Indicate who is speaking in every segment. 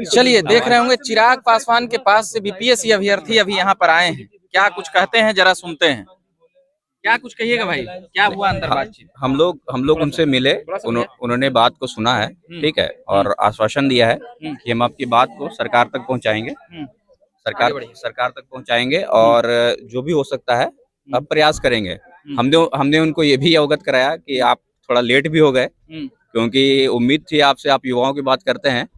Speaker 1: चलिए, देख रहे होंगे चिराग पासवान के पास से बीपीएससी अभ्यर्थी अभी यहाँ पर आए हैं। क्या कुछ कहते हैं, जरा सुनते हैं। क्या कुछ कहिएगा भाई, क्या हुआ अंदर बातचीत?
Speaker 2: हम लोग उनसे मिले, उन्होंने बात को सुना है, ठीक है, और आश्वासन दिया है कि हम आपकी बात को सरकार तक पहुंचाएंगे, सरकार तक पहुंचाएंगे और जो भी हो सकता है अब प्रयास करेंगे। हमने उनको ये भी अवगत कराया कि आप थोड़ा लेट भी हो गए, क्योंकि उम्मीद थी आपसे, आप युवाओं की बात करते हैं,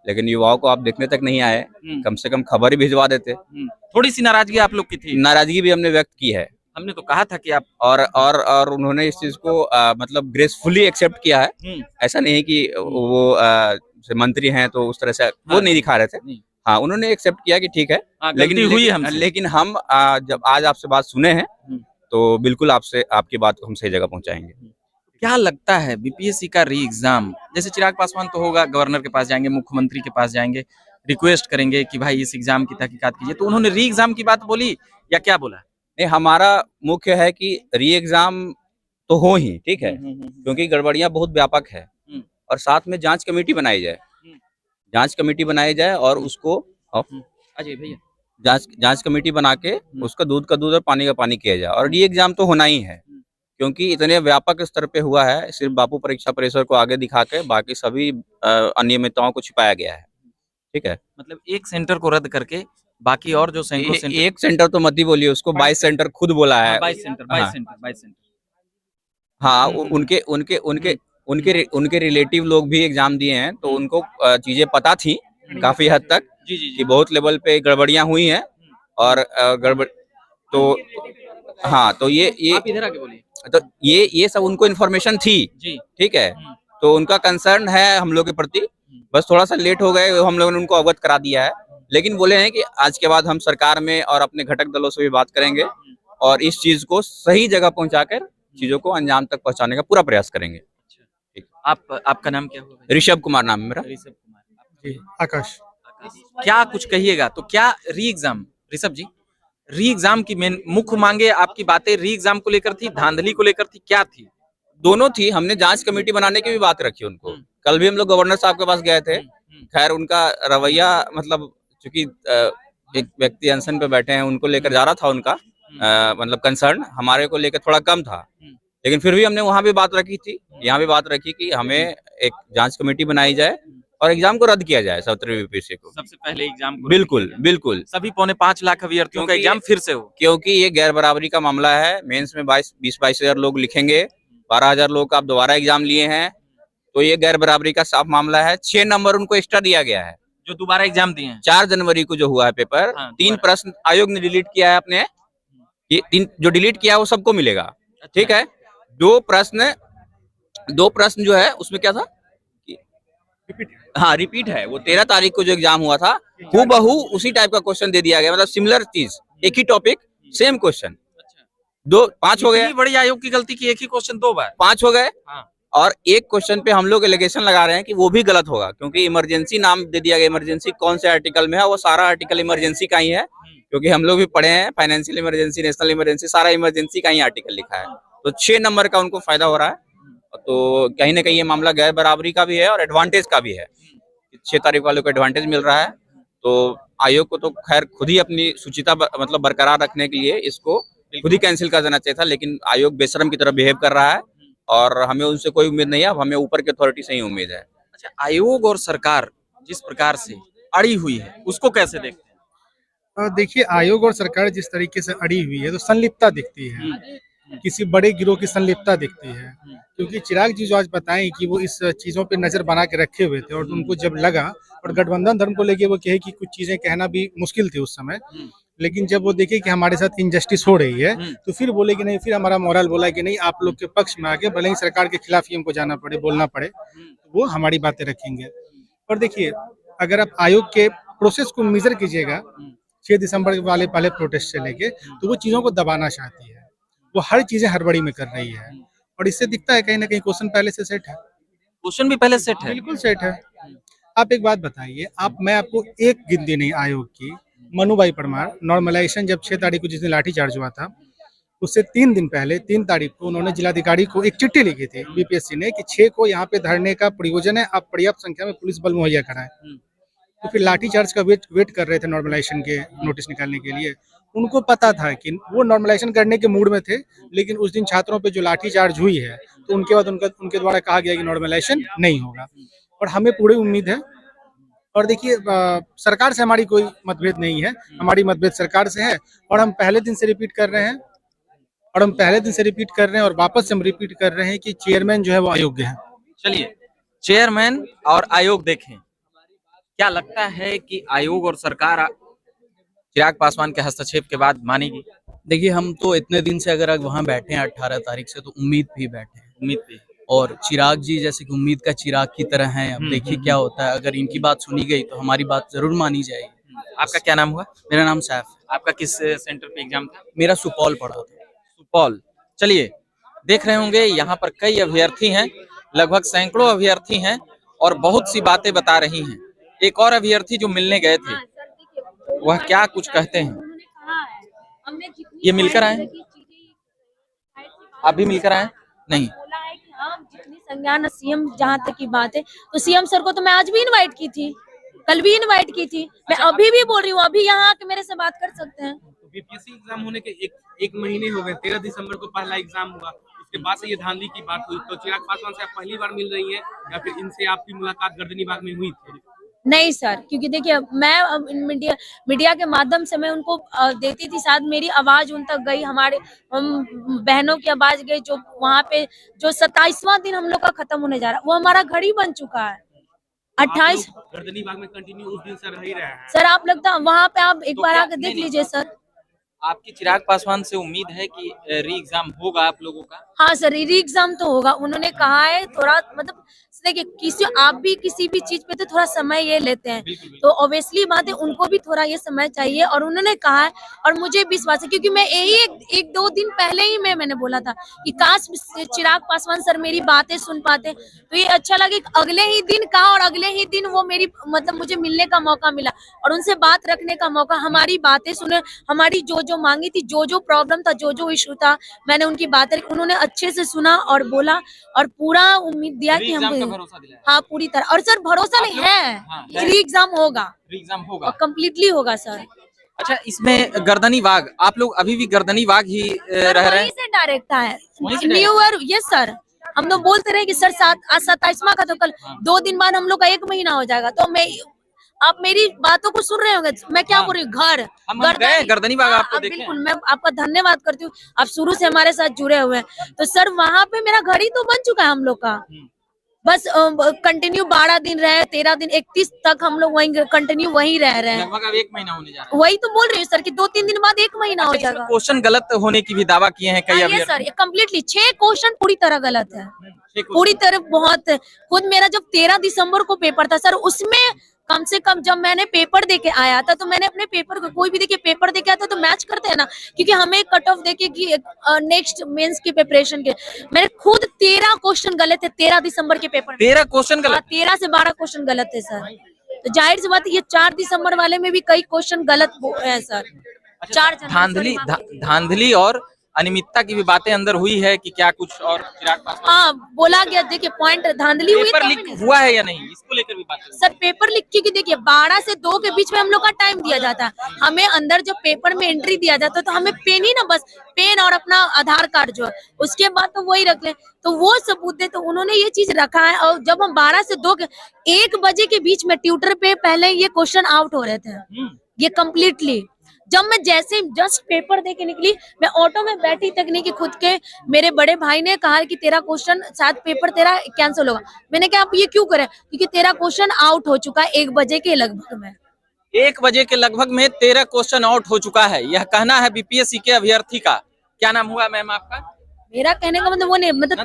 Speaker 2: लेकिन युवाओं को आप देखने तक नहीं आए, कम से कम खबर ही भिजवा देते।
Speaker 1: थोड़ी सी नाराजगी आप लोग की थी।
Speaker 2: नाराजगी भी हमने व्यक्त की है,
Speaker 1: हमने तो कहा था कि आप
Speaker 2: और उन्होंने इस चीज को मतलब ग्रेसफुली एक्सेप्ट किया है। ऐसा नहीं है कि वो मंत्री हैं तो उस तरह से वो नहीं दिखा रहे थे। हाँ, उन्होंने एक्सेप्ट किया कि ठीक है, लेकिन हम जब आज आपसे बात सुने हैं तो बिल्कुल आपकी बात को हम सही जगह पहुंचाएंगे।
Speaker 1: क्या लगता है बीपीएससी का री एग्जाम, जैसे चिराग पासवान तो होगा, गवर्नर के पास जाएंगे, मुख्यमंत्री के पास जाएंगे, रिक्वेस्ट करेंगे कि भाई इस एग्जाम की तहकीकात कीजिए, तो उन्होंने री एग्जाम की बात बोली या क्या बोला?
Speaker 2: नहीं, हमारा मुख्य है कि री एग्जाम तो हो ही, ठीक है, क्योंकि गड़बड़ियां बहुत व्यापक है, और साथ में जांच कमेटी बनाई जाए और उसको
Speaker 1: अजय भैया
Speaker 2: जांच कमेटी बना के उसका दूध का दूध और पानी का पानी किया जाए, और री एग्जाम तो होना ही है, क्योंकि इतने व्यापक स्तर पे हुआ है। सिर्फ बापू परीक्षा परिसर को आगे दिखा के बाकी सभी अनियमितताओं को छिपाया गया है, ठीक है।
Speaker 1: मतलब एक सेंटर को रद्द करके बाकी और जो सेंटर
Speaker 2: एक सेंटर तो मत ही बोलिए उसको, 22 सेंटर खुद बोला है।
Speaker 1: 22 सेंटर।
Speaker 2: हाँ, उनके उनके उनके उनके उनके रिलेटिव लोग भी एग्जाम दिए हैं, तो उनको चीजें पता थी काफी हद तक कि बहुत लेवल पे गड़बड़ियां हुई हैं, और गड़बड़ तो हाँ, तो ये
Speaker 1: आप इधर आके बोलिए।
Speaker 2: तो ये सब उनको इन्फॉर्मेशन थी, ठीक है, तो उनका कंसर्न है हम लोग के प्रति। बस थोड़ा सा लेट हो गए, हम लोगों ने उनको अवगत करा दिया है, लेकिन बोले हैं कि आज के बाद हम सरकार में और अपने घटक दलों से भी बात करेंगे और इस चीज को सही जगह पहुंचाकर चीजों को अंजाम तक पहुंचाने का पूरा प्रयास करेंगे।
Speaker 1: आपका नाम क्या होगा?
Speaker 2: ऋषभ कुमार नाम है मेरा।
Speaker 1: ऋषभ कुमार।
Speaker 3: जी, आकाश।
Speaker 1: क्या कुछ कहिएगा, तो क्या री एग्जाम, ऋषभ जी, री एग्जाम की मेन मुख्य मांगे आपकी बातें री एग्जाम को लेकर थी, धांधली को लेकर थी, क्या थी?
Speaker 2: दोनों थी। हमने जांच कमेटी बनाने की भी बात रखी उनको। कल भी हम लोग गवर्नर साहब के पास गए थे। खैर उनका रवैया, मतलब चूंकि एक व्यक्ति अनशन पे बैठे हैं, उनको लेकर ज्यादा था उनका मतलब कंसर्न, हमारे को लेकर थोड़ा कम था, लेकिन फिर भी हमने वहां भी बात रखी थी, यहाँ भी बात रखी कि हमें एक जांच कमेटी बनाई जाए और एग्जाम को रद्द किया जाए, 17वीं बीपीएससी को
Speaker 1: सबसे पहले एग्जाम को
Speaker 2: बिल्कुल
Speaker 1: सभी 5.25 लाख अभ्यर्थियों का एग्जाम फिर से हो,
Speaker 2: क्योंकि ये गैर बराबरी का मामला है। मेंस में 20-22 हजार लोग लिखेंगे, 12 हजार लोग का आप दोबारा एग्जाम लिए हैं, तो ये गैर बराबरी का साफ मामला है। 6 नंबर उनको एक्स्ट्रा दिया गया है
Speaker 1: जो दोबारा एग्जाम दिए हैं।
Speaker 2: 4 जनवरी को जो हुआ है पेपर, 3 प्रश्न आयोग ने डिलीट किया है अपने, ये 3 जो डिलीट किया है वो सबको मिलेगा, ठीक है। 2 प्रश्न जो है उसमें क्या था, हाँ रिपीट है। वो 13 तारीख को जो एग्जाम हुआ था, हूबहू उसी टाइप का क्वेश्चन दे दिया गया, मतलब सिमिलर चीज, एक ही टॉपिक, सेम क्वेश्चन। 5 हो गए।
Speaker 1: बड़ी आयोग की गलती की, एक ही क्वेश्चन 2 बार
Speaker 2: 5 हो गए। और एक क्वेश्चन पे हम लोग एलिगेशन लगा रहे हैं कि वो भी गलत होगा, क्योंकि इमरजेंसी नाम दे दिया गया। इमरजेंसी कौन से आर्टिकल में है, वो सारा आर्टिकल इमरजेंसी का ही है, क्योंकि हम लोग भी पढ़े हैं, फाइनेंशियल इमरजेंसी, नेशनल इमरजेंसी, सारा इमरजेंसी का ही आर्टिकल लिखा है। तो 6 नंबर का उनको फायदा हो रहा है। तो कहीं ना कहीं ये मामला गैर बराबरी का भी है और एडवांटेज का भी है। 6 तारीख वालों को एडवांटेज मिल रहा है, तो आयोग को तो खैर खुद ही अपनी शुचिता मतलब बरकरार रखने के लिए इसको खुद ही कैंसिल कर देना चाहिए था, लेकिन आयोग बेशरम की तरह बिहेव कर रहा है और हमें उनसे कोई उम्मीद नहीं है। अब हमें ऊपर की अथॉरिटी से ही उम्मीद है।
Speaker 1: अच्छा, आयोग और सरकार जिस प्रकार से अड़ी हुई है उसको कैसे देखते हैं?
Speaker 3: देखिए, आयोग और सरकार जिस तरीके से अड़ी हुई है तो संलिप्तता दिखती है, किसी बड़े गिरोह की संलिप्तता दिखती है। क्योंकि चिराग जी जो आज बताएं कि वो इस चीजों पे नजर बना के रखे हुए थे, और उनको जब लगा, और गठबंधन धर्म को लेके वो कहे कि कुछ चीजें कहना भी मुश्किल थी उस समय, लेकिन जब वो देखे कि हमारे साथ इनजस्टिस हो रही है तो फिर बोले कि नहीं, फिर हमारा मोरल बोला कि नहीं, आप लोग के पक्ष में आके भले ही सरकार के खिलाफ ही हमको जाना पड़े, बोलना पड़े, तो वो हमारी बातें रखेंगे। और देखिए, अगर आप आयोग के प्रोसेस को मेजर कीजिएगा 6 दिसंबर वाले पहले प्रोटेस्ट से लेके, तो वो चीजों को दबाना चाहती है, वो हर चीजें हड़बड़ी में कर रही है, और इससे दिखता है कहीं ना कहीं क्वेश्चन पहले से सेट है।
Speaker 1: क्वेश्चन भी पहले सेट है,
Speaker 3: बिल्कुल सेट है। आप एक बात बताइए, मैं आपको एक गिनती नहीं आयोग की, मनु भाई परमार नॉर्मलाइजेशन जब 6 तारीख को जिस दिन लाठीचार्ज हुआ था, उससे 3 दिन पहले 3 तारीख को उन्होंने जिलाधिकारी को एक चिट्ठी लिखी थी बीपीएससी ने कि 6 को यहाँ पे धरने का प्रयोजन है, आप पर्याप्त संख्या में पुलिस बल मुहैया कराएं। तो फिर लाठीचार्ज का वेट कर रहे थे नॉर्मलाइजेशन के नोटिस निकालने के लिए। उनको पता था कि वो नॉर्मलाइजेशन करने के मूड में थे, लेकिन उस दिन छात्रों पे जो लाठीचार्ज हुई है तो उनके बाद उनके द्वारा कहा गया कि नॉर्मलाइजेशन नहीं होगा। और हमें पूरी उम्मीद है। और देखिए, सरकार से हमारी कोई मतभेद नहीं है, हमारी मतभेद सरकार से है। और हम पहले दिन से रिपीट कर रहे हैं और वापस से हम रिपीट कर रहे हैं कि चेयरमैन जो है वो अयोग्य है।
Speaker 1: चलिए, चेयरमैन और आयोग देखें, क्या लगता है कि आयोग और सरकार चिराग पासवान के हस्तक्षेप के बाद मानेगी?
Speaker 4: देखिए, हम तो इतने दिन से अगर वहाँ बैठे हैं 18 तारीख से, तो उम्मीद भी बैठे हैं।
Speaker 1: उम्मीद थी।
Speaker 4: और चिराग जी जैसे कि उम्मीद का चिराग की तरह हैं। अब देखिए क्या होता है, अगर इनकी बात सुनी गई तो हमारी बात जरूर मानी जाएगी।
Speaker 1: आपका क्या नाम हुआ?
Speaker 4: मेरा नाम सैफ है।
Speaker 1: आपका किस सेंटर पे एग्जाम था?
Speaker 4: मेरा सुपौल पड़ा था।
Speaker 1: सुपौल। चलिए, देख रहे होंगे यहाँ पर कई अभ्यर्थी हैं, लगभग सैकड़ों अभ्यर्थी हैं और बहुत सी बातें बता रही हैं। एक और अभ्यर्थी जो मिलने गए थे, वह क्या कुछ कहते हैं? ये मिलकर आए? आप भी मिलकर आए? नहीं।
Speaker 5: जितनी संज्ञान सीएम, जहाँ तक की बात है तो सीएम सर को तो मैं आज भी इनवाइट की थी, कल भी इनवाइट की थी, मैं अभी भी बोल रही हूँ, अभी यहाँ आके मेरे से बात कर सकते हैं।
Speaker 6: बीपीएससी एग्जाम होने के एक महीने हो गए, 13 दिसंबर को पहला एग्जाम हुआ, उसके बाद से ये धांधली की बात हुई। तो चिराग पासवान से आप पहली बार मिल रही हैं या फिर इनसे आपकी मुलाकात गर्दनीबाग में हुई थी?
Speaker 5: नहीं सर, क्योंकि देखिए मैं मीडिया के माध्यम से मैं उनको देती थी, शायद मेरी आवाज उन तक गई, हमारे बहनों की आवाज गई। जो वहाँ पे जो 27वां दिन हम लोग का खत्म होने जा रहा है, वो हमारा घड़ी बन चुका है। 28
Speaker 6: गर्दनीबाग में कंटिन्यू उस दिन से रह ही रहे हैं
Speaker 5: सर। आप लगता वहाँ पे आप एक
Speaker 1: तो
Speaker 5: बार
Speaker 1: क्या-
Speaker 5: आकर देख
Speaker 1: नहीं,
Speaker 5: लीजिए सर।
Speaker 1: आपकी चिराग पासवान से उम्मीद है कि री एग्जाम होगा आप लोगों का?
Speaker 5: हाँ सर, री एग्जाम तो होगा, उन्होंने कहा है। थोड़ा मतलब देखिए, आप भी किसी भी चीज पे तो थोड़ा समय ये लेते हैं, तो ऑब्वियसली बात है उनको भी थोड़ा ये समय चाहिए। और उन्होंने कहा है, और मुझे विश्वास है, क्योंकि मैं यही एक दो दिन पहले ही मैंने बोला था कि काश चिराग पासवान सर मेरी बातें सुन पाते, तो ये अच्छा लगे। अगले ही दिन कहा और अगले ही दिन वो मेरी मतलब मुझे मिलने का मौका मिला और उनसे बात रखने का मौका, हमारी बातें सुने, हमारी जो मांगी थी, जो प्रॉब्लम था, जो इशू था, मैंने उनकी बातें उन्होंने अच्छे से सुना और बोला और पूरा उम्मीद दिया कि हम
Speaker 1: भरोसा दिलाया?
Speaker 5: हाँ, पूरी तरह। और सर भरोसा नहीं है,
Speaker 1: हाँ,
Speaker 5: री एग्जाम होगा,
Speaker 1: री एग्जाम होगा
Speaker 5: और कम्प्लीटली होगा सर।
Speaker 1: अच्छा, इसमें गर्दनी बाग, आप लोग अभी भी गर्दनी बाग ही रह रहे हैं?
Speaker 5: से डायरेक्ट है
Speaker 1: वहीं से
Speaker 5: न्यू ईयर। यस सर, हम लोग बोलते रहे कि सर आज 27वां का, तो कल 2 दिन बाद हम लोग का 1 महीना हो जाएगा। तो मैं, आप मेरी बातों को सुन रहे होंगे, मैं क्या बोल रही हूँ, घर
Speaker 1: हम गए गर्दनी बाग, आपको देखे?
Speaker 5: बिल्कुल, मैं आपका धन्यवाद करती हूँ, आप शुरू से हमारे साथ जुड़े हुए हैं। तो सर वहाँ पे मेरा घर ही तो बन चुका है हम लोग का। बस कंटिन्यू 12 दिन रहे, 13 दिन, 31 तक हम लोग वहीं कंटिन्यू वहीं रह रहे हैं।
Speaker 1: लगभग अब 1 महीना होने जा रहा है।
Speaker 5: वही तो बोल रही हूँ सर कि 2-3 दिन बाद 1 महीना हो जाएगा।
Speaker 1: क्वेश्चन गलत होने की भी दावा किए हैं कई
Speaker 5: ये
Speaker 1: अभ्यर्थी।
Speaker 5: सर, ये कम्प्लीटली 6 क्वेश्चन पूरी तरह गलत है, पूरी तरह। बहुत खुद मेरा जब 13 दिसंबर को पेपर था सर, उसमें कम से कम जब मैंने पेपर देके आया था, तो मैंने अपने पेपर को, कोई भी देखिए पेपर देके आता तो मैच करते हैं ना, क्योंकि हमें कट ऑफ देके कि नेक्स्ट मेंस की प्रिपरेशन के, मैंने खुद 13 क्वेश्चन गलत है 13 दिसंबर के पेपर में।
Speaker 1: 13 क्वेश्चन गलत?
Speaker 5: 13 से 12 क्वेश्चन गलत है सर। तो जाहिर सी बात है, ये 4 दिसंबर वाले में भी कई क्वेश्चन गलत है सर। 4
Speaker 1: धांधली और अनियमितता की भी बातें अंदर हुई है कि क्या कुछ? और चिराग पासवान,
Speaker 5: हाँ, बोला गया, देखिए पॉइंट धांधली हुई,
Speaker 1: पेपर लीक हुआ है या नहीं, इसको लेकर भी बात है।
Speaker 5: सर पेपर लिख के, देखिए 12 से 2 के बीच में हम लोग का टाइम दिया जाता है, हमें अंदर जब पेपर में एंट्री दिया जाता है तो हमें पेन ही ना, बस पेन और अपना आधार कार्ड जो है, उसके बाद तो वही रख ले, तो वो सबूत दे। तो उन्होंने ये चीज रखा है। और जब हम 12 से 2 के 1 बजे के बीच में ट्विटर पे पहले ये क्वेश्चन आउट हो रहे थे, ये कम्प्लीटली। जब मैं जैसे जस्ट पेपर दे के निकली, मैं ऑटो में बैठी तक नहीं कि खुद के मेरे बड़े भाई ने कहा कि तेरा क्वेश्चन, शायद पेपर तेरा कैंसिल होगा। मैंने कहा आप ये क्यों करें, क्योंकि तेरा क्वेश्चन आउट हो चुका है 1 बजे के लगभग में।
Speaker 1: 1 बजे के लगभग में 13 क्वेश्चन आउट हो चुका है, यह कहना है बीपीएससी के अभ्यर्थी का। क्या नाम हुआ मैम आपका?
Speaker 5: मेरा कहने का मतलब वो नहीं, मतलब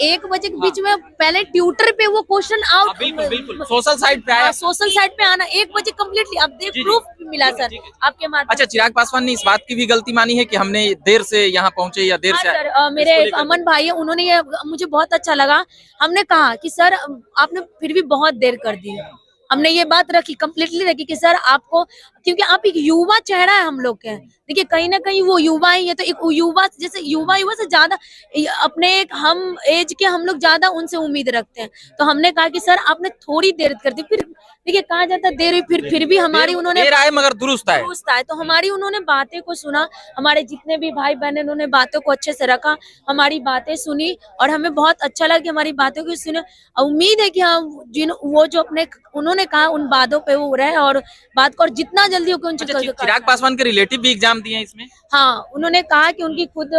Speaker 5: 1 बजे के बीच में पहले ट्विटर पे वो क्वेश्चन आउट,
Speaker 1: बिल्कुल सोशल साइट पे आया,
Speaker 5: सोशल साइट पे आना 1 बजे कम्प्लीटली। अब देख प्रूफ मिला सर आपके माध्यम।
Speaker 1: अच्छा, चिराग पासवान ने इस बात की भी गलती मानी है कि हमने देर से यहाँ पहुंचे या देर से?
Speaker 5: सर मेरे एक अमन भाई है, उन्होंने ये मुझे बहुत अच्छा लगा, हमने कहा कि सर आपने फिर भी बहुत देर कर दी, हमने ये बात रखी, कम्प्लीटली रखी कि सर आपको, क्योंकि आप एक युवा चेहरा है हम लोग के, देखिए कहीं ना कहीं वो युवा ही है, तो एक युवा जैसे युवा से ज्यादा अपने हम एज के हम लोग ज्यादा उनसे उम्मीद रखते हैं। तो हमने कहा कि सर आपने थोड़ी देर कर दी, फिर देखिए कहा जाता है देर हुई, फिर भी हमारी उन्होंने
Speaker 1: देर आए मगर दुरुस्त आए।
Speaker 5: दुरुस्त आए, तो हमारी उन्होंने बातें को सुना, हमारे जितने भी भाई बहन हैं उन्होंने बातों को अच्छे से रखा, हमारी बातें सुनी और हमें बहुत अच्छा लगा कि हमारी बातों को सुने। उम्मीद है कि हम वो जो अपने उन्होंने कहा उन बातों पे वो रहे और बात को और जितना जल्दी हो
Speaker 1: अच्छा, चिराग पासवान के रिलेटिव भी एग्जाम दिए हैं इसमें?
Speaker 5: हाँ, उन्होंने कहा कि उनकी खुद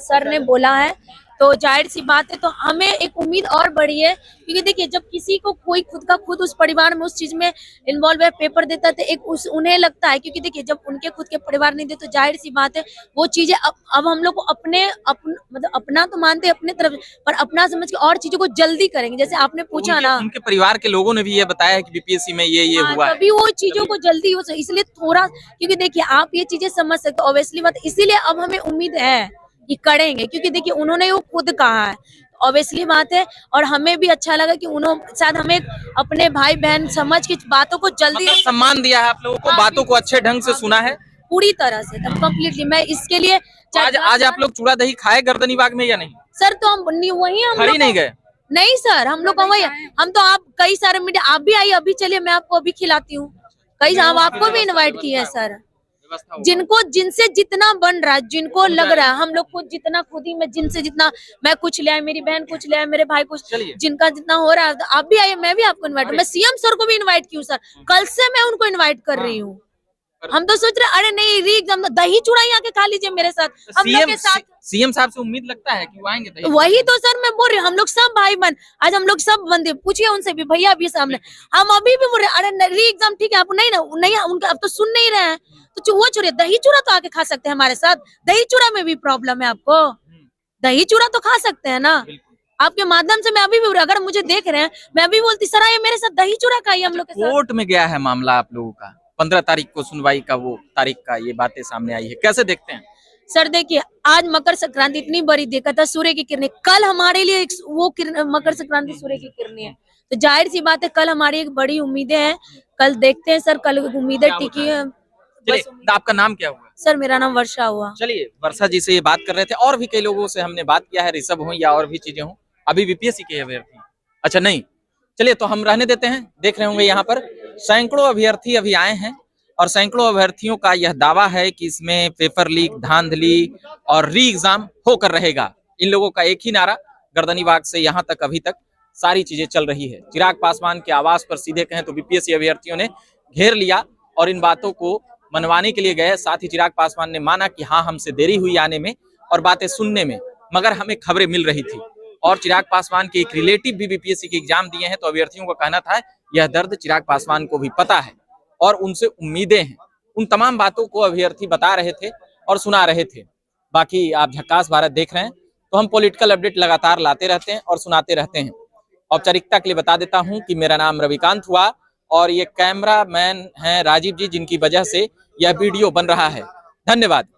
Speaker 5: सर ने बोला है, तो जाहिर सी बात है, तो हमें एक उम्मीद और बढ़ी है, क्योंकि देखिए जब किसी को कोई खुद उस परिवार में उस चीज में इन्वॉल्व है, पेपर देता है, तो एक उन्हें लगता है, क्योंकि देखिए जब उनके खुद के परिवार नहीं दे तो जाहिर सी बात है वो चीजें अब हम लोग को मतलब अपना तो मानते हैं अपने तरफ, पर अपना समझ के और चीजों को जल्दी करेंगे। जैसे आपने पूछा ना,
Speaker 1: उनके परिवार के लोगों ने भी ये बताया है कि बीपीएससी में ये हुआ है।
Speaker 5: तभी वो चीजों को जल्दी हो, इसलिए थोड़ा, क्योंकि देखिए आप ये चीजें समझ सकते हो ऑब्वियसली बात, इसीलिए अब हमें उम्मीद है कि करेंगे, क्योंकि देखिए उन्होंने वो खुद कहा है, ऑब्वियसली बात है। और हमें भी अच्छा लगा कि उन्होंने शायद हमें अपने भाई बहन समझ की बातों को जल्दी
Speaker 1: मतलब सम्मान दिया है आप लोगों को, बातों को अच्छे ढंग से सुना है
Speaker 5: पूरी तरह से, तब कम्प्लीटली। मैं इसके लिए
Speaker 1: आज आप लोग चूड़ा दही खाए गर्दनी बाग में या नहीं?
Speaker 5: सर, तो हम वही हम
Speaker 1: खड़ी नहीं गए?
Speaker 5: नहीं सर, हम लोग वही, हम तो आप कई सारे मीडिया, आप भी आइए अभी, चलिए मैं आपको अभी खिलाती हूँ, कई हम आपको भी इनवाइट किए हैं सर। जिनसे जितना बन रहा है, जिनको लग रहा है, हम लोग खुद जितना खुद ही में जिनसे जितना, मैं कुछ ले आए, मेरी बहन कुछ ले आए, मेरे भाई कुछ, जिनका जितना हो रहा है, तो आप भी आइए, मैं भी आपको इनवाइट, मैं सीएम सर को भी इनवाइट की हूँ सर, कल से मैं उनको इनवाइट कर रही हूँ। हम तो सोच रहे अरे नहीं री एग्जाम, दही चूड़ा ही आके खा लीजिए मेरे साथ, हम लोग के साथ।
Speaker 1: सीएम साहब से उम्मीद लगता है कि वो आएंगे?
Speaker 5: वही तो सर मैं बोल रही हूँ, हम लोग सब भाई बहन, आज हम लोग सब बंदे, पूछिए उनसे भी, भैया भी सामने, हम अभी भी बोल रहे अरे री एग्जाम ठीक है, आप नहीं उनका अब तो सुन नहीं रहे हैं, तो वो छोड़िए, दही चूड़ा तो आके खा सकते हैं हमारे साथ, दही चूड़ा में भी प्रॉब्लम है आपको, दही चूड़ा तो खा सकते हैं ना। आपके माध्यम से मैं अभी भी, अगर मुझे देख रहे हैं, मैं अभी बोलती सर आइए मेरे साथ दही चूड़ा खाइए हम लोग के साथ।
Speaker 1: कोर्ट में गया है मामला आप लोगों का, 15 तारीख को सुनवाई का वो तारीख का, ये बातें सामने आई है, कैसे देखते हैं?
Speaker 5: सर देखिए, आज मकर संक्रांति इतनी बड़ी देखा था, सूर्य की किरणें, कल हमारे लिए वो मकर संक्रांति सूर्य की किरणें है, तो जाहिर सी बात है कल हमारी एक बड़ी उम्मीदें हैं, कल देखते हैं सर, कल उम्मीदें टिकी है।
Speaker 1: आपका नाम क्या हुआ?
Speaker 5: सर मेरा नाम वर्षा हुआ।
Speaker 1: चलिए, वर्षा जी से ये बात कर रहे थे, और भी कई लोगों से हमने बात किया है, ऋषभ हो या और भी चीजें हो, अभी बीपीएससी के अभ्यर्थी, अच्छा नहीं, चलिए तो हम रहने देते हैं। देख रहे होंगे यहाँ पर सैकड़ों अभ्यर्थी अभी आए हैं, और सैकड़ों अभ्यर्थियों का यह दावा है कि इसमें पेपर लीक, धांधली और री एग्जाम होकर रहेगा। इन लोगों का एक ही नारा, गर्दनीबाग से यहाँ तक अभी तक सारी चीजें चल रही है। चिराग पासवान के आवास पर सीधे कहें तो बीपीएससी अभ्यर्थियों ने घेर लिया और इन बातों को मनवाने के लिए गए। साथ ही चिराग पासवान ने माना कि हाँ, हमसे देरी हुई आने में और बातें सुनने में, मगर हमें खबरें मिल रही थी। और चिराग पासवान के एक रिलेटिव भी बीपीएससी के एग्जाम दिए हैं, तो अभ्यर्थियों का कहना था यह दर्द चिराग पासवान को भी पता है और उनसे उम्मीदें हैं। उन तमाम बातों को अभ्यर्थी बता रहे थे और सुना रहे थे। बाकी आप झक्कास भारत देख रहे हैं, तो हम पॉलिटिकल अपडेट लगातार लाते रहते हैं और सुनाते रहते हैं। औपचारिकता के लिए बता देता हूं कि मेरा नाम रविकांत हुआ और ये कैमरा मैन हैं राजीव जी, जिनकी वजह से यह वीडियो बन रहा है। धन्यवाद।